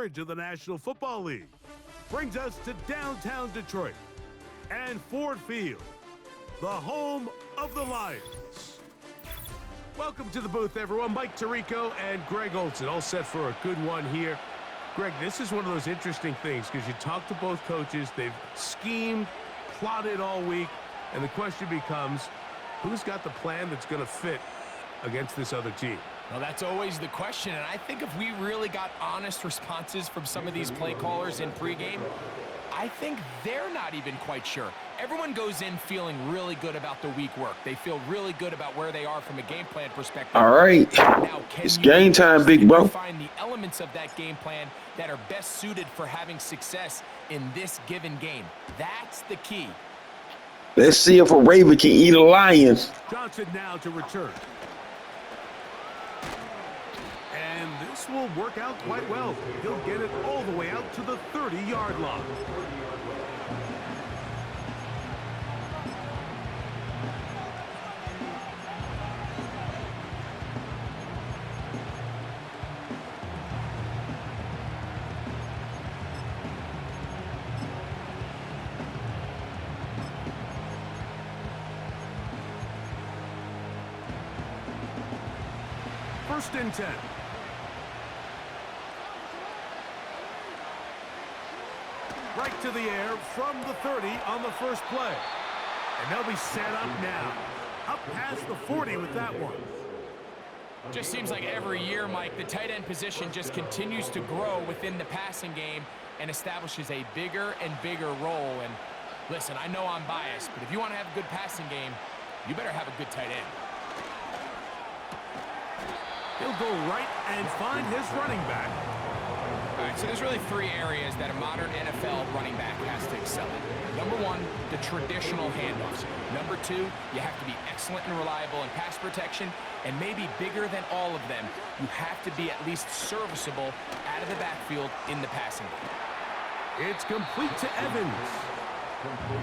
coverage of the National Football League brings us to downtown Detroit and Ford Field, the home of the Lions. Welcome to the booth, everyone. Mike Tirico and Greg Olson, all set for a good one here. Greg, this is one of those interesting things because you talk to both coaches. They've schemed, plotted all week, and the question becomes, who's got the plan that's going to fit against this other team? Well, that's always the question, and I think if we really got honest responses from some of these play callers in pregame, I think they're not even quite sure. Everyone goes in feeling really good about the week work. They feel really good about where they are from a game plan perspective. All right, now, it's game time, big bro. Find the elements of that game plan that are best suited for having success in this given game. That's the key. Let's see if a Raven can eat a lion. Johnson now to return. And this will work out quite well. He'll get it all the way out to the 30-yard line. First and 10. Right to the air from the 30 on the first play. And they'll be set up now. Up past the 40 with that one. Just seems like every year, Mike, the tight end position just continues to grow within the passing game and establishes a bigger and bigger role. And listen, I know I'm biased, but if you want to have a good passing game, you better have a good tight end. He'll go right and find his running back. All right, so there's really three areas that a modern NFL running back has to excel in. Number one, the traditional handoffs. Number two, you have to be excellent and reliable in pass protection. And maybe bigger than all of them, you have to be at least serviceable out of the backfield in the passing game. It's complete to Evans.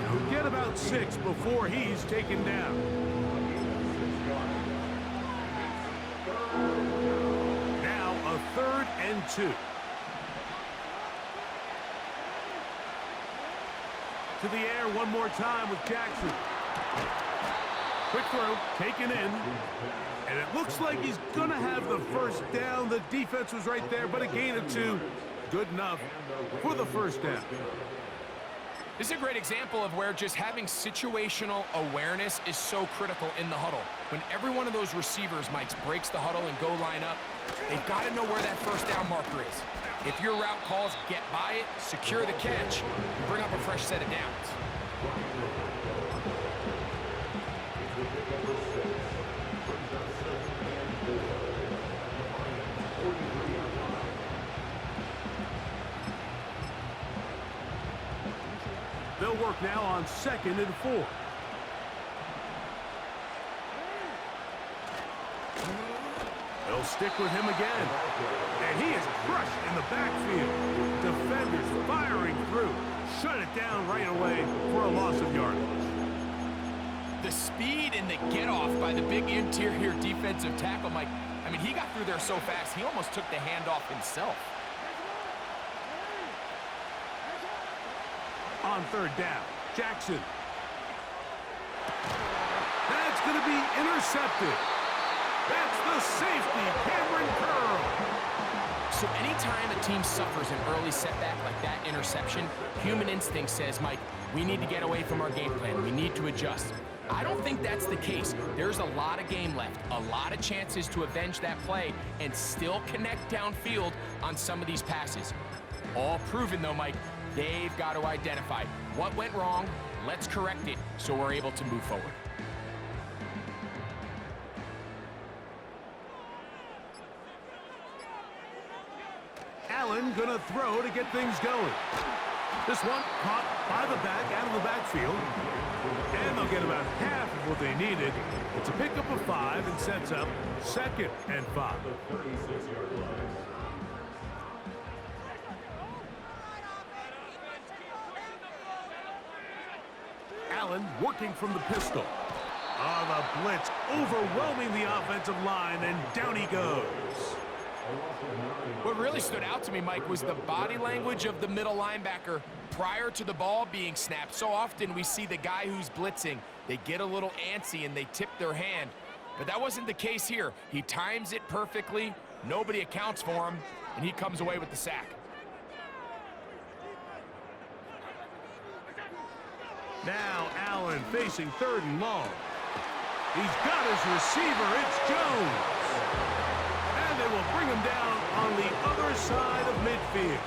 He'll get about 6 before he's taken down. Now a 3rd and 2. To the air one more time with Jackson. Quick throw, taken in. And it looks like he's going to have the first down. The defense was right there, but a gain of 2. Good enough for the first down. This is a great example of where just having situational awareness is so critical in the huddle. When every one of those receivers, Mike, breaks the huddle and go line up, they've got to know where that first down marker is. If your route calls, get by it, secure the catch, and bring up a fresh set of downs. They'll work now on 2nd and 4. They'll stick with him again. And he is crushed in the backfield. Defenders firing through. Shut it down right away for a loss of yardage. The speed and the get-off by the big interior defensive tackle, Mike. I mean, he got through there so fast, he almost took the handoff himself. On 3rd down, Jackson. That's going to be intercepted. That's the safety, Cameron Curl. So anytime a team suffers an early setback like that interception, human instinct says, Mike, we need to get away from our game plan. We need to adjust. I don't think that's the case. There's a lot of game left, a lot of chances to avenge that play and still connect downfield on some of these passes. All proven, though, Mike. They've got to identify what went wrong, let's correct it so we're able to move forward. Allen gonna throw to get things going. This one caught by the back out of the backfield. And they'll get about half of what they needed. It's a pickup of 5 and sets up 2nd and 5. Allen working from the pistol. The blitz overwhelming the offensive line, and down he goes. What really stood out to me, Mike, was the body language of the middle linebacker prior to the ball being snapped. So often we see the guy who's blitzing, they get a little antsy and they tip their hand. But that wasn't the case here. He times it perfectly, nobody accounts for him, and he comes away with the sack. Now Allen facing 3rd and long. He's got his receiver. It's Jones. And they will bring him down on the other side of midfield.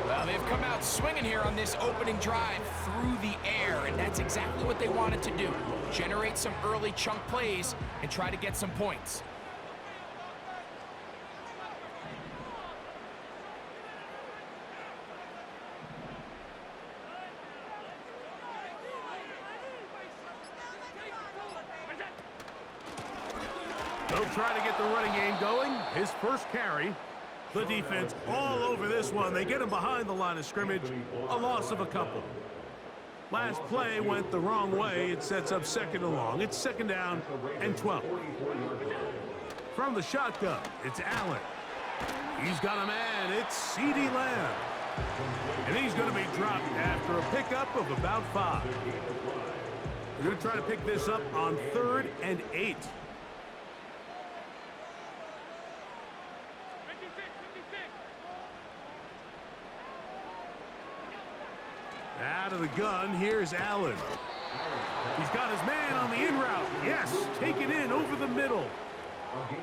Well, they've come out swinging here on this opening drive through the air, and that's exactly what they wanted to do. Generate some early chunk plays and try to get some points. They'll try to get the running game going. His first carry. The defense all over this one. They get him behind the line of scrimmage. A loss of a couple. Last play went the wrong way. It sets up 2nd and long. It's 2nd down and 12. From the shotgun, it's Allen. He's got a man. It's CeeDee Lamb. And he's going to be dropped after a pickup of about 5. They're going to try to pick this up on 3rd and 8. Out of the gun, here's Allen. He's got his man on the in route. Yes, take it in over the middle.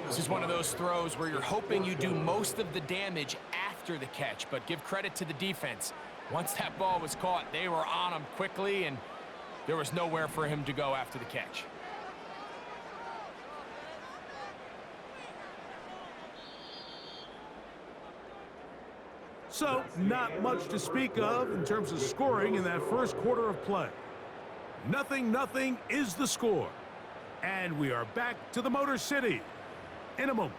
This is one of those throws where you're hoping you do most of the damage after the catch, but give credit to the defense. Once that ball was caught, they were on him quickly, and there was nowhere for him to go after the catch. So, not much to speak of in terms of scoring in that first quarter of play. 0-0 is the score. And we are back to the Motor City in a moment.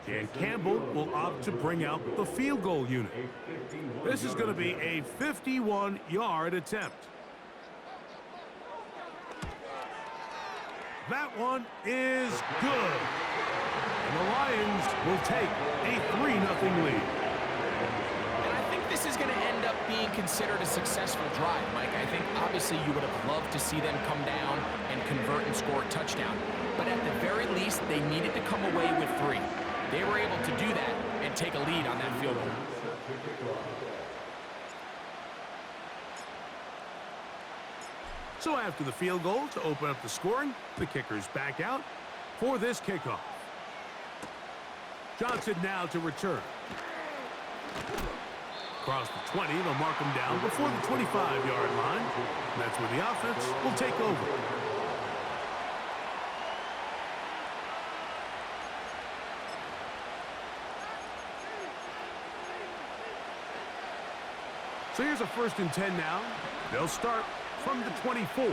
Dan Campbell will opt to bring out the field goal unit. This is going to be a 51-yard attempt. That one is good. And the Lions will take a 3-0 lead. And I think this is going to end up being considered a successful drive, Mike. I think obviously you would have loved to see them come down and convert and score a touchdown. But at the very least, they needed to come away with 3. They were able to do that and take a lead on that field goal. So after the field goal to open up the scoring, the kicker's back out for this kickoff. Johnson now to return. Across the 20, they'll mark him down before the 25-yard line. And that's where the offense will take over. So here's a 1st and 10 now. They'll start from the 24.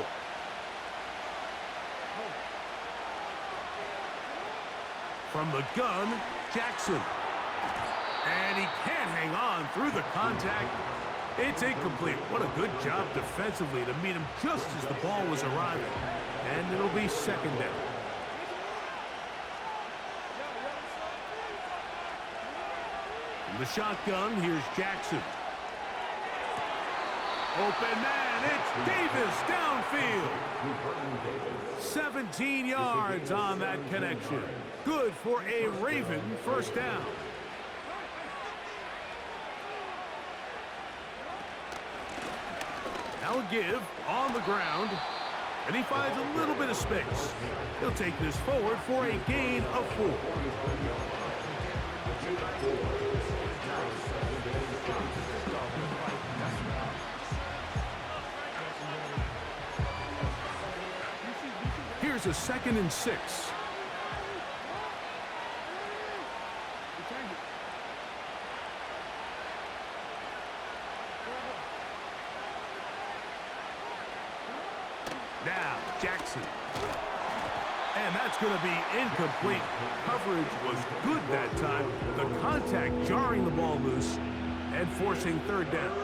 From the gun, Jackson. And he can't hang on through the contact. It's incomplete. What a good job defensively to meet him just as the ball was arriving. And it'll be 2nd down. From the shotgun, here's Jackson. Open man, it's Davis downfield. 17 yards on that connection. Good for a Raven 1st down. Now a give on the ground, and he finds a little bit of space. He'll take this forward for a gain of 4. Here's a 2nd and 6. Now, Jackson. And that's going to be incomplete. Coverage was good that time. The contact jarring the ball loose and forcing 3rd down.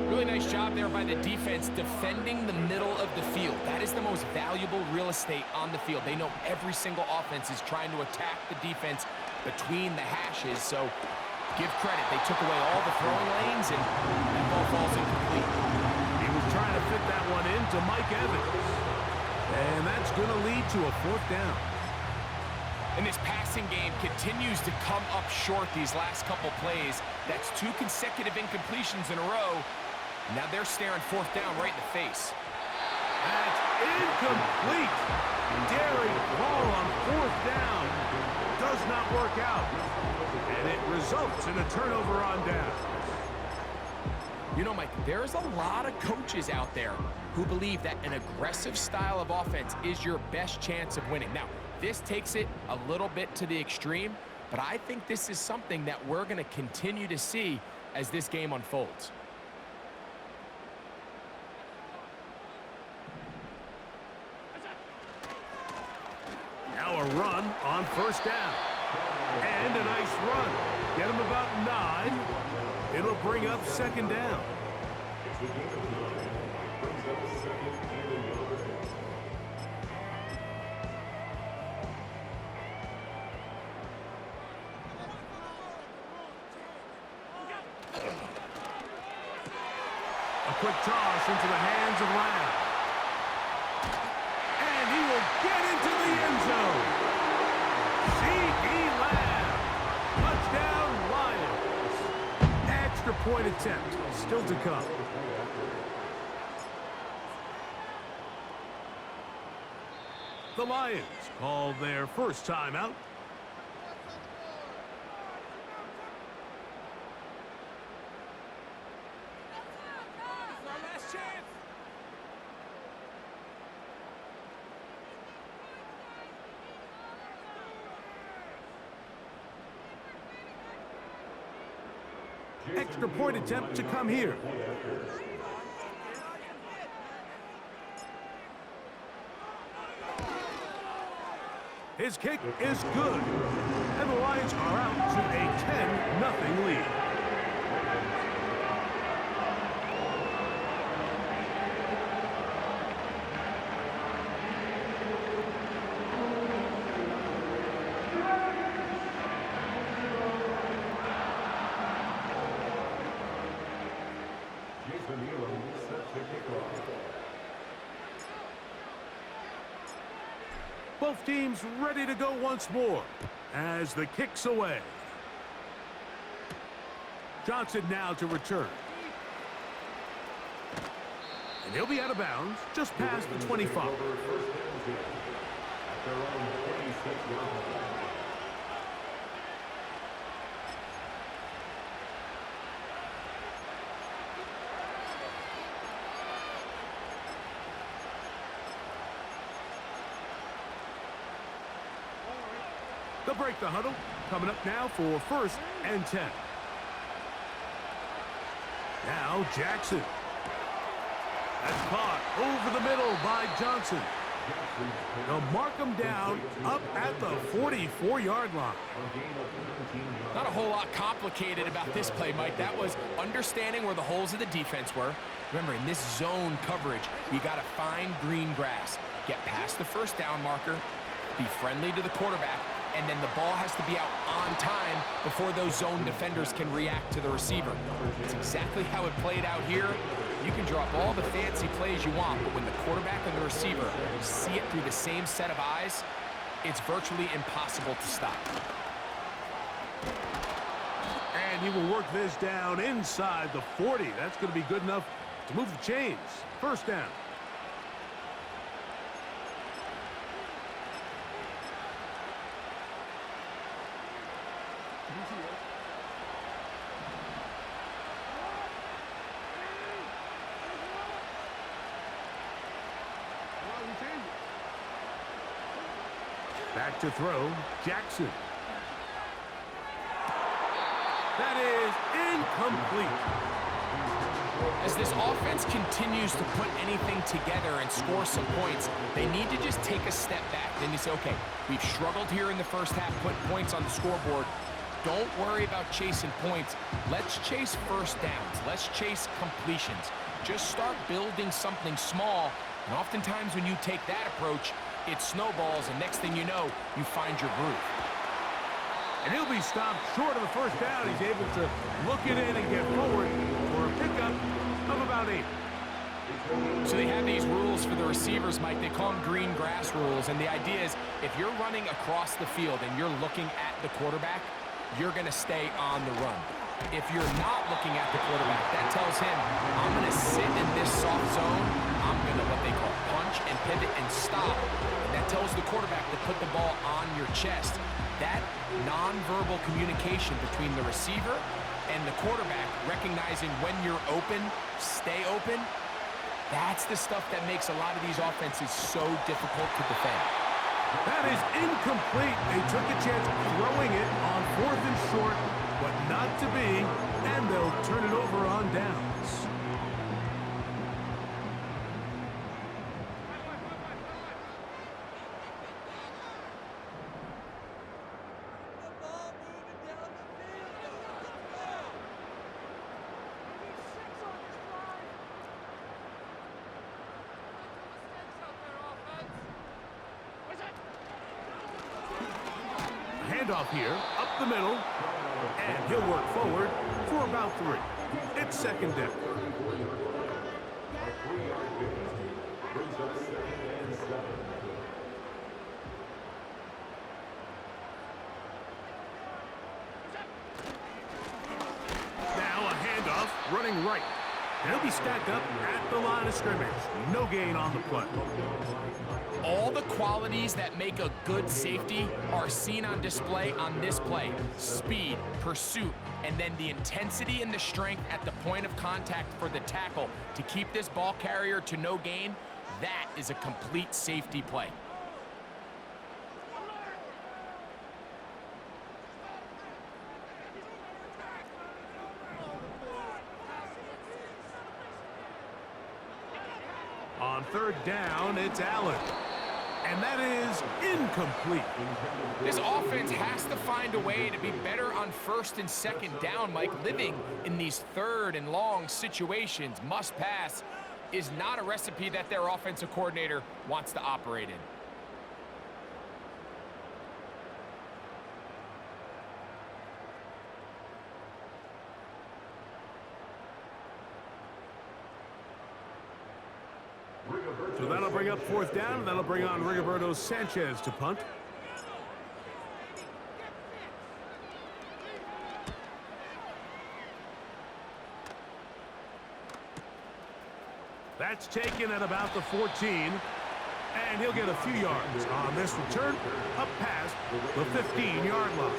Really nice job there by the defense defending the middle of the field. That is the most valuable real estate on the field. They know every single offense is trying to attack the defense between the hashes, so give credit. They took away all the throwing lanes, and that ball falls incomplete. He was trying to fit that one into Mike Evans, and that's going to lead to a 4th down. And this passing game continues to come up short these last couple plays. That's 2 consecutive incompletions in a row. Now they're staring 4th down right in the face. That's incomplete. Daring ball on 4th down. Does not work out. And it results in a turnover on down. You know, Mike, there's a lot of coaches out there who believe that an aggressive style of offense is your best chance of winning. Now, this takes it a little bit to the extreme, but I think this is something that we're going to continue to see as this game unfolds. Now a run on 1st down. And a nice run. Get him about 9. It'll bring up 2nd down. A quick toss into the hands of Lamb. And he will get into the end zone. C.D. Lamb. Touchdown, Lions. Extra point attempt still to come. The Lions call their first timeout. Extra point attempt to come here. His kick is good. And the Lions are out to a 10-0 lead. Both teams ready to go once more as the kick's away. Johnson now to return. And he'll be out of bounds just past the 25. They'll break the huddle. Coming up now for 1st and 10. Now Jackson. That's caught over the middle by Johnson. They'll mark him down up at the 44-yard line. Not a whole lot complicated about this play, Mike. That was understanding where the holes of the defense were. Remember, in this zone coverage, you got to find green grass. Get past the 1st down marker. Be friendly to the quarterback. And then the ball has to be out on time before those zone defenders can react to the receiver. It's exactly how it played out here. You can drop all the fancy plays you want, but when the quarterback and the receiver see it through the same set of eyes, it's virtually impossible to stop. And he will work this down inside the 40. That's going to be good enough to move the chains. 1st down. Back to throw, Jackson. That is incomplete. As this offense continues to put anything together and score some points, they need to just take a step back. Then you say, okay, we've struggled here in the first half, putting points on the scoreboard. don't worry about chasing points. Let's chase first downs. Let's chase completions. Just start building something small, and oftentimes when you take that approach, it snowballs, and next thing you know, you find your groove. And he'll be stopped short of the first down. He's able to look it in and get forward for a pickup of about 8. So they have these rules for the receivers, Mike. They call them green grass rules, and the idea is if you're running across the field and you're looking at the quarterback, you're going to stay on the run. If you're not looking at the quarterback, that tells him, I'm going to sit in this soft zone. I'm going to what they call punch and pivot and stop. And that tells the quarterback to put the ball on your chest. That nonverbal communication between the receiver and the quarterback, recognizing when you're open, stay open, that's the stuff that makes a lot of these offenses so difficult to defend. That is incomplete. They took a chance throwing it on 4th and short, but not to be, and they'll turn it over on downs. Handoff here, up the middle, and he'll work forward for about 3. It's 2nd down. Now a handoff, running right. And he'll be stacked up at the line of scrimmage. No gain on the play. All the qualities that make a good safety are seen on display on this play. Speed, pursuit, and then the intensity and the strength at the point of contact for the tackle to keep this ball carrier to no gain. That is a complete safety play. On 3rd down, it's Allen. And that is incomplete. This offense has to find a way to be better on 1st and 2nd down, Mike. Living in these 3rd and long situations, must pass, is not a recipe that their offensive coordinator wants to operate in. So that'll bring up 4th down, and that'll bring on Rigoberto Sanchez to punt. That's taken at about the 14, and he'll get a few yards on this return up past the 15-yard line.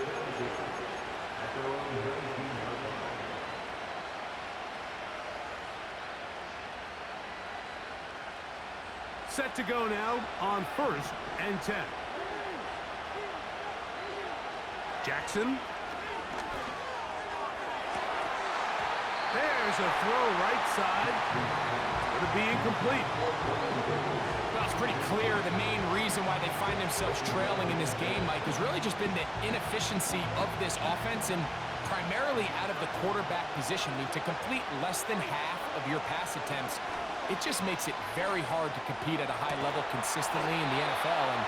Set to go now on 1st and 10. Jackson. There's a throw right side. Going to be incomplete. Well, it's pretty clear the main reason why they find themselves trailing in this game, Mike, has really just been the inefficiency of this offense and primarily out of the quarterback position. I mean, to complete less than half of your pass attempts, it just makes it very hard to compete at a high level consistently in the NFL. And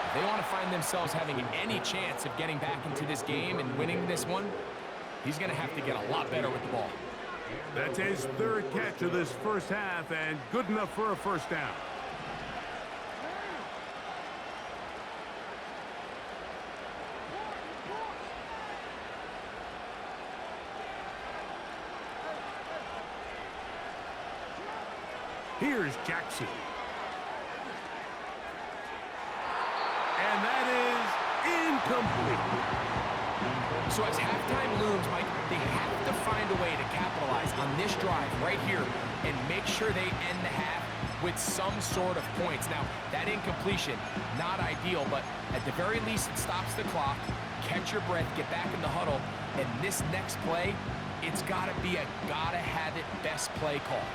if they want to find themselves having any chance of getting back into this game and winning this one, he's going to have to get a lot better with the ball. That's his 3rd catch of this first half, and good enough for a 1st down. Here's Jackson. And that is incomplete. So as halftime looms, Mike, they have to find a way to capitalize on this drive right here and make sure they end the half with some sort of points. Now, that incompletion, not ideal, but at the very least, it stops the clock. Catch your breath, get back in the huddle, and this next play, it's got to be a gotta-have-it best play call.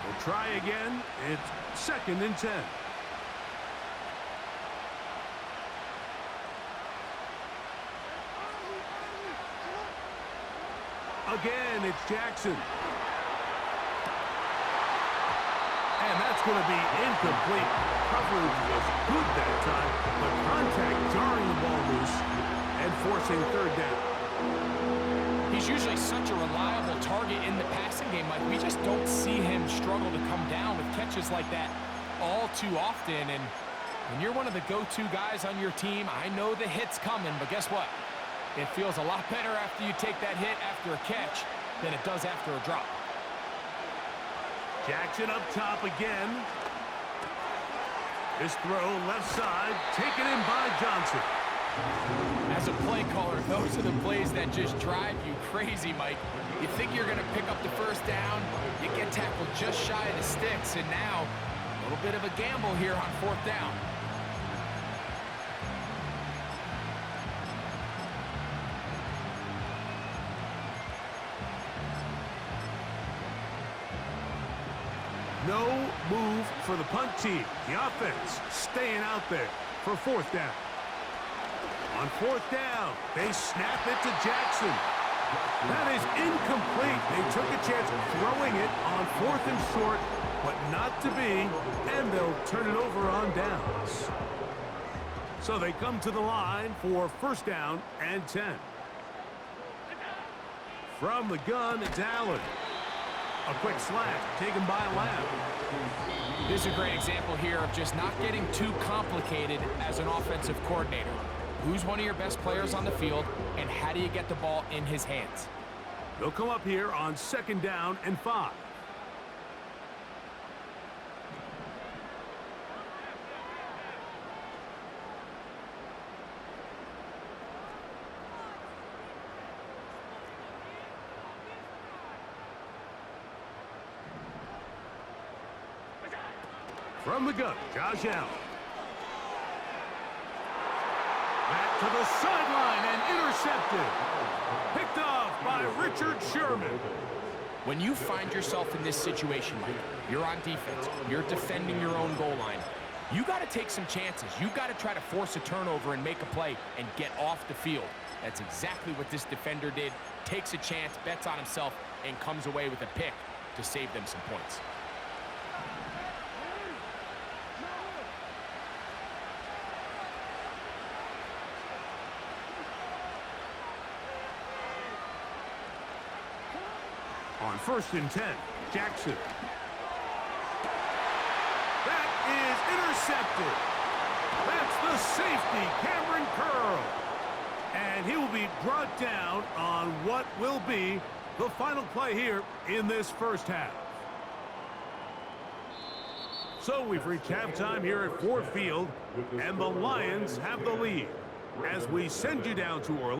We'll try again. It's 2nd and 10. Again, it's Jackson. And that's going to be incomplete. Coverage was good that time, but contact jarring the ball loose and forcing third down. He's usually such a reliable target in the passing game. Like, we just don't see him struggle to come down with catches like that all too often. And when you're one of the go-to guys on your team, I know the hit's coming, but guess what? It feels a lot better after you take that hit after a catch than it does after a drop. Jackson up top again. This throw left side, taken in by Johnson. As a play caller, those are the plays that just drive you crazy, Mike. You think you're going to pick up the first down, you get tackled just shy of the sticks, and now a little bit of a gamble here on fourth down. No move for the punt team. The offense staying out there for fourth down. On fourth down, they snap it to Jackson. That is incomplete. They took a chance throwing it on fourth and short, but not to be, and they'll turn it over on downs. So they come to the line for first down and 10. From the gun, it's Allen. A quick slant taken by Lamb. This is a great example here of just not getting too complicated as an offensive coordinator. Who's one of your best players on the field, and how do you get the ball in his hands? They'll come up here on second down and 5. From the gun, Josh Allen. Back to the sideline and intercepted. Picked off by Richard Sherman. When you find yourself in this situation, Mike, you're on defense, you're defending your own goal line, you got to take some chances. You got to try to force a turnover and make a play and get off the field. That's exactly what this defender did. Takes a chance, bets on himself, and comes away with a pick to save them some points. On first and 10, Jackson. That is intercepted. That's the safety, Cameron Curl. And he will be brought down on what will be the final play here in this first half. So we've reached halftime here at Ford Field, and the Lions have the lead as we send you down to Orlando.